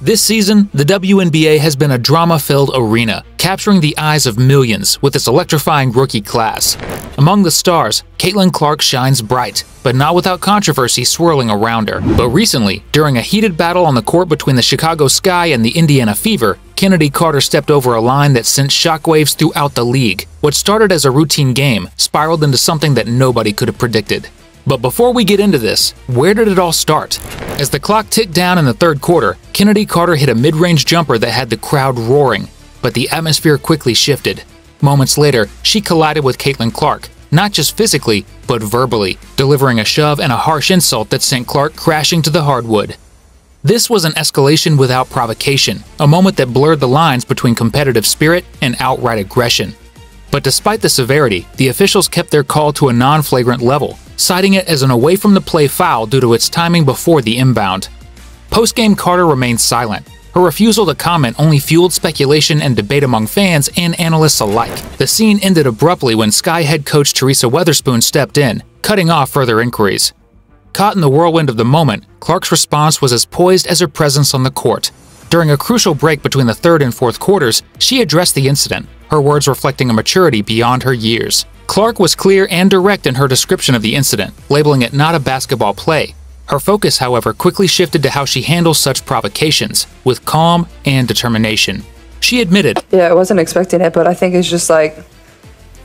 This season, the WNBA has been a drama-filled arena, capturing the eyes of millions with its electrifying rookie class. Among the stars, Caitlin Clark shines bright, but not without controversy swirling around her. But recently, during a heated battle on the court between the Chicago Sky and the Indiana Fever, Kennedy Carter stepped over a line that sent shockwaves throughout the league. What started as a routine game spiraled into something that nobody could have predicted. But before we get into this, where did it all start? As the clock ticked down in the third quarter, Kennedy Carter hit a mid-range jumper that had the crowd roaring, but the atmosphere quickly shifted. Moments later, she collided with Caitlin Clark, not just physically, but verbally, delivering a shove and a harsh insult that sent Clark crashing to the hardwood. This was an escalation without provocation, a moment that blurred the lines between competitive spirit and outright aggression. But despite the severity, the officials kept their call to a non-flagrant level, citing it as an away-from-the-play foul due to its timing before the inbound. Post-game, Carter remained silent. Her refusal to comment only fueled speculation and debate among fans and analysts alike. The scene ended abruptly when Sky head coach Teresa Weatherspoon stepped in, cutting off further inquiries. Caught in the whirlwind of the moment, Clark's response was as poised as her presence on the court. During a crucial break between the third and fourth quarters, she addressed the incident, her words reflecting a maturity beyond her years. Clark was clear and direct in her description of the incident, labeling it not a basketball play. Her focus, however, quickly shifted to how she handles such provocations, with calm and determination. She admitted, "Yeah, I wasn't expecting it, but I think it's just like,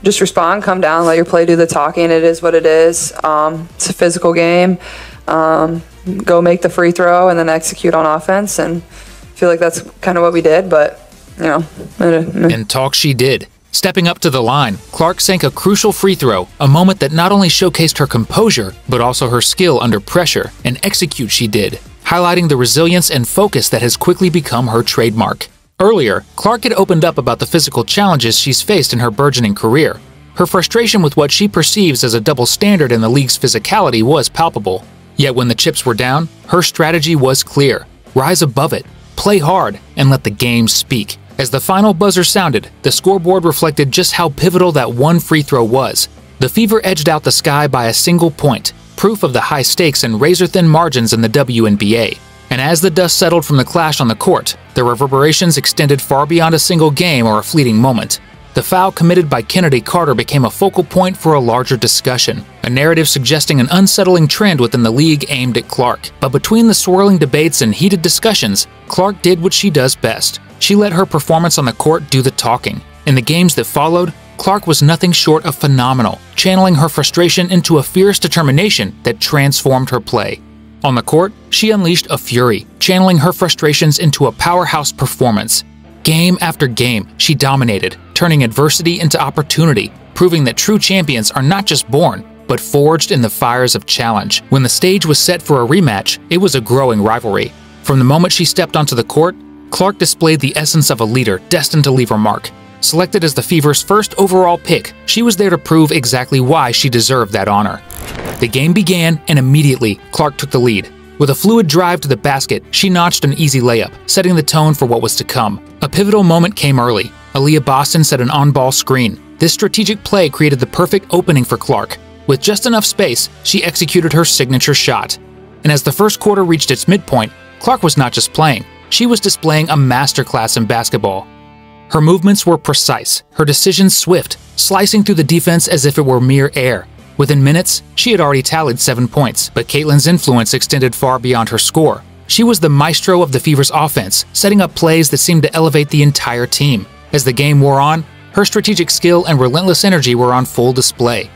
just respond, come down, let your play do the talking. It is what it is. It's a physical game. Go make the free throw and then execute on offense." And I feel like that's kind of what we did, but, you know. And talk she did. Stepping up to the line, Clark sank a crucial free throw, a moment that not only showcased her composure, but also her skill under pressure, and execute she did, highlighting the resilience and focus that has quickly become her trademark. Earlier, Clark had opened up about the physical challenges she's faced in her burgeoning career. Her frustration with what she perceives as a double standard in the league's physicality was palpable. Yet when the chips were down, her strategy was clear: rise above it, play hard, and let the game speak. As the final buzzer sounded, the scoreboard reflected just how pivotal that one free throw was. The Fever edged out the Sky by a single point, proof of the high stakes and razor-thin margins in the WNBA. And as the dust settled from the clash on the court, the reverberations extended far beyond a single game or a fleeting moment. The foul committed by Kennedy Carter became a focal point for a larger discussion, a narrative suggesting an unsettling trend within the league aimed at Clark. But between the swirling debates and heated discussions, Clark did what she does best. She let her performance on the court do the talking. In the games that followed, Clark was nothing short of phenomenal, channeling her frustration into a fierce determination that transformed her play. On the court, she unleashed a fury, channeling her frustrations into a powerhouse performance. Game after game, she dominated, turning adversity into opportunity, proving that true champions are not just born, but forged in the fires of challenge. When the stage was set for a rematch, it was a growing rivalry. From the moment she stepped onto the court, Clark displayed the essence of a leader destined to leave her mark. Selected as the Fever's first overall pick, she was there to prove exactly why she deserved that honor. The game began, and immediately, Clark took the lead. With a fluid drive to the basket, she notched an easy layup, setting the tone for what was to come. A pivotal moment came early. Aaliyah Boston set an on-ball screen. This strategic play created the perfect opening for Clark. With just enough space, she executed her signature shot. And as the first quarter reached its midpoint, Clark was not just playing. She was displaying a masterclass in basketball. Her movements were precise, her decisions swift, slicing through the defense as if it were mere air. Within minutes, she had already tallied 7 points, but Caitlin's influence extended far beyond her score. She was the maestro of the Fever's offense, setting up plays that seemed to elevate the entire team. As the game wore on, her strategic skill and relentless energy were on full display.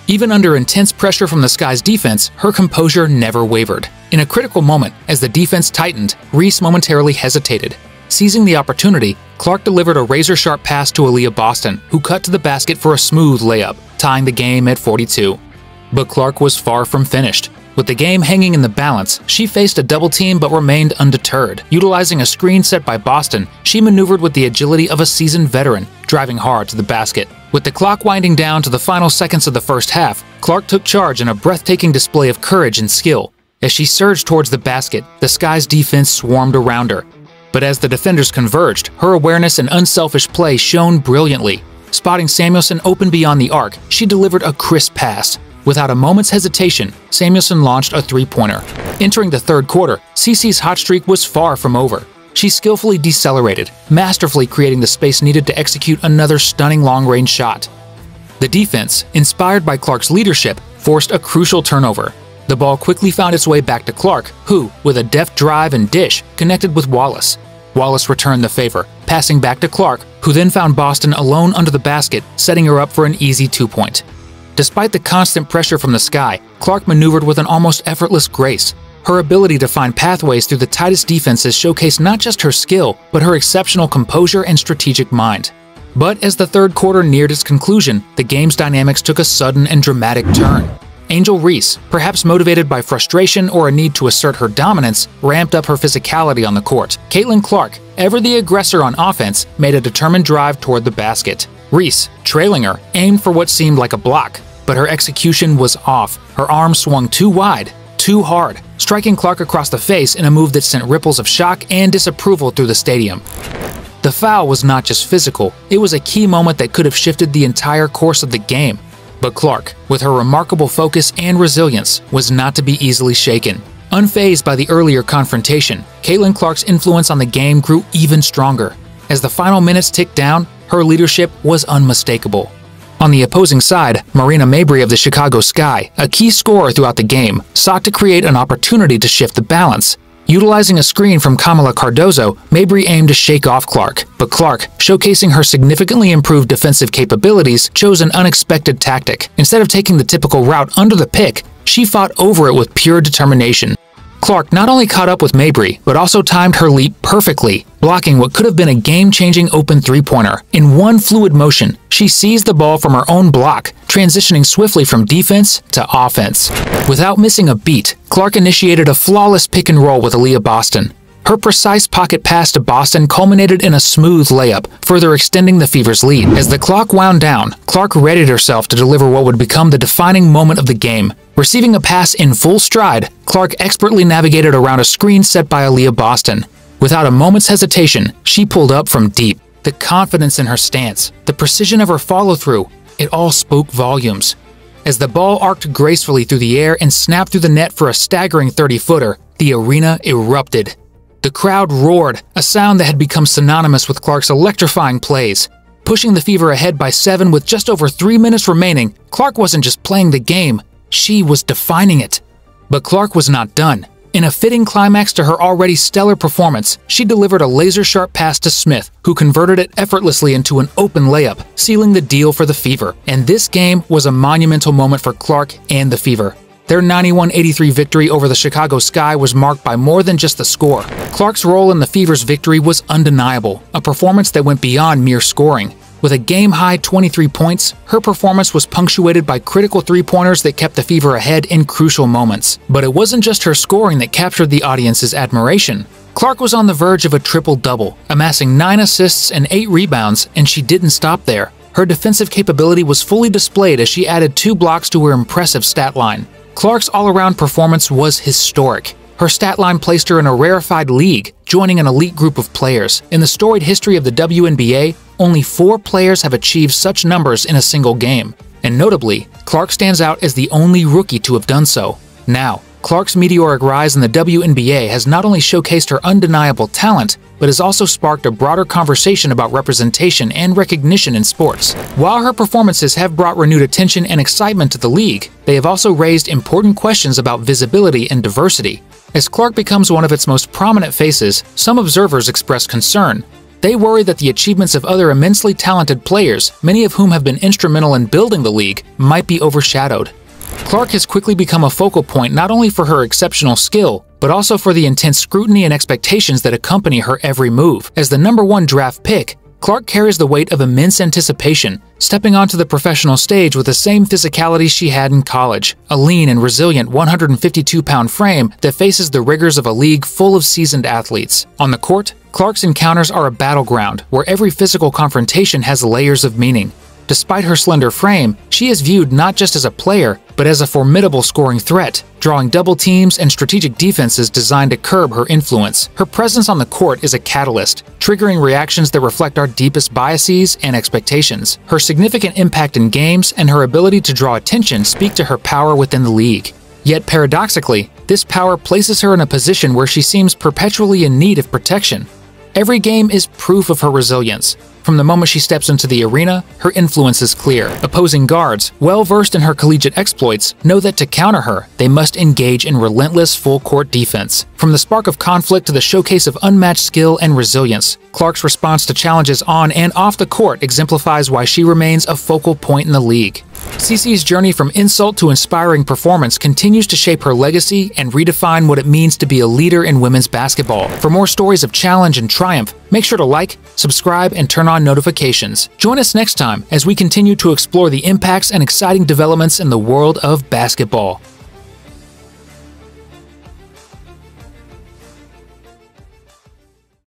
Even under intense pressure from the Sky's defense, her composure never wavered. In a critical moment, as the defense tightened, Reese momentarily hesitated. Seizing the opportunity, Clark delivered a razor-sharp pass to Aaliyah Boston, who cut to the basket for a smooth layup, tying the game at 42. But Clark was far from finished. With the game hanging in the balance, she faced a double team but remained undeterred. Utilizing a screen set by Boston, she maneuvered with the agility of a seasoned veteran, driving hard to the basket. With the clock winding down to the final seconds of the first half, Clark took charge in a breathtaking display of courage and skill. As she surged towards the basket, the Sky's defense swarmed around her. But as the defenders converged, her awareness and unselfish play shone brilliantly. Spotting Samuelson open beyond the arc, she delivered a crisp pass. Without a moment's hesitation, Samuelson launched a three-pointer. Entering the third quarter, CeCe's hot streak was far from over. She skillfully decelerated, masterfully creating the space needed to execute another stunning long-range shot. The defense, inspired by Clark's leadership, forced a crucial turnover. The ball quickly found its way back to Clark, who, with a deft drive and dish, connected with Wallace. Wallace returned the favor, passing back to Clark, who then found Boston alone under the basket, setting her up for an easy 2-point. Despite the constant pressure from the sky, Clark maneuvered with an almost effortless grace. Her ability to find pathways through the tightest defenses showcased not just her skill, but her exceptional composure and strategic mind. But as the third quarter neared its conclusion, the game's dynamics took a sudden and dramatic turn. Angel Reese, perhaps motivated by frustration or a need to assert her dominance, ramped up her physicality on the court. Caitlin Clark, ever the aggressor on offense, made a determined drive toward the basket. Reese, trailing her, aimed for what seemed like a block, but her execution was off. Her arm swung too wide, too hard, striking Clark across the face in a move that sent ripples of shock and disapproval through the stadium. The foul was not just physical, it was a key moment that could have shifted the entire course of the game. But Clark, with her remarkable focus and resilience, was not to be easily shaken. Unfazed by the earlier confrontation, Caitlin Clark's influence on the game grew even stronger. As the final minutes ticked down, her leadership was unmistakable. On the opposing side, Marina Mabrey of the Chicago Sky, a key scorer throughout the game, sought to create an opportunity to shift the balance. Utilizing a screen from Kamala Cardozo, Mabrey aimed to shake off Clark, but Clark, showcasing her significantly improved defensive capabilities, chose an unexpected tactic. Instead of taking the typical route under the pick, she fought over it with pure determination. Clark not only caught up with Mabrey, but also timed her leap perfectly, blocking what could have been a game-changing open three-pointer. In one fluid motion, she seized the ball from her own block, transitioning swiftly from defense to offense. Without missing a beat, Clark initiated a flawless pick-and-roll with Aaliyah Boston. Her precise pocket pass to Boston culminated in a smooth layup, further extending the Fever's lead. As the clock wound down, Clark readied herself to deliver what would become the defining moment of the game. Receiving a pass in full stride, Clark expertly navigated around a screen set by Aaliyah Boston. Without a moment's hesitation, she pulled up from deep. The confidence in her stance, the precision of her follow-through, it all spoke volumes. As the ball arced gracefully through the air and snapped through the net for a staggering 30-footer, the arena erupted. The crowd roared, a sound that had become synonymous with Clark's electrifying plays. Pushing the Fever ahead by 7 with just over 3 minutes remaining, Clark wasn't just playing the game, she was defining it. But Clark was not done. In a fitting climax to her already stellar performance, she delivered a laser-sharp pass to Smith, who converted it effortlessly into an open layup, sealing the deal for the Fever. And this game was a monumental moment for Clark and the Fever. Their 91-83 victory over the Chicago Sky was marked by more than just the score. Clark's role in the Fever's victory was undeniable, a performance that went beyond mere scoring. With a game-high 23 points, her performance was punctuated by critical three-pointers that kept the Fever ahead in crucial moments. But it wasn't just her scoring that captured the audience's admiration. Clark was on the verge of a triple-double, amassing 9 assists and 8 rebounds, and she didn't stop there. Her defensive capability was fully displayed as she added 2 blocks to her impressive stat line. Clark's all-around performance was historic. Her stat line placed her in a rarefied league, joining an elite group of players. In the storied history of the WNBA, only 4 players have achieved such numbers in a single game. And notably, Clark stands out as the only rookie to have done so. Now, Clark's meteoric rise in the WNBA has not only showcased her undeniable talent, but has also sparked a broader conversation about representation and recognition in sports. While her performances have brought renewed attention and excitement to the league, they have also raised important questions about visibility and diversity. As Clark becomes one of its most prominent faces, some observers express concern. They worry that the achievements of other immensely talented players, many of whom have been instrumental in building the league, might be overshadowed. Clark has quickly become a focal point not only for her exceptional skill, but also for the intense scrutiny and expectations that accompany her every move. As the #1 draft pick, Clark carries the weight of immense anticipation, stepping onto the professional stage with the same physicality she had in college, a lean and resilient 152-pound frame that faces the rigors of a league full of seasoned athletes. On the court, Clark's encounters are a battleground where every physical confrontation has layers of meaning. Despite her slender frame, she is viewed not just as a player, but as a formidable scoring threat, drawing double teams and strategic defenses designed to curb her influence. Her presence on the court is a catalyst, triggering reactions that reflect our deepest biases and expectations. Her significant impact in games and her ability to draw attention speak to her power within the league. Yet paradoxically, this power places her in a position where she seems perpetually in need of protection. Every game is proof of her resilience. From the moment she steps into the arena, her influence is clear. Opposing guards, well-versed in her collegiate exploits, know that to counter her, they must engage in relentless full-court defense. From the spark of conflict to the showcase of unmatched skill and resilience, Clark's response to challenges on and off the court exemplifies why she remains a focal point in the league. CeCe's journey from insult to inspiring performance continues to shape her legacy and redefine what it means to be a leader in women's basketball. For more stories of challenge and triumph, make sure to like, subscribe, and turn on notifications. Join us next time as we continue to explore the impacts and exciting developments in the world of basketball.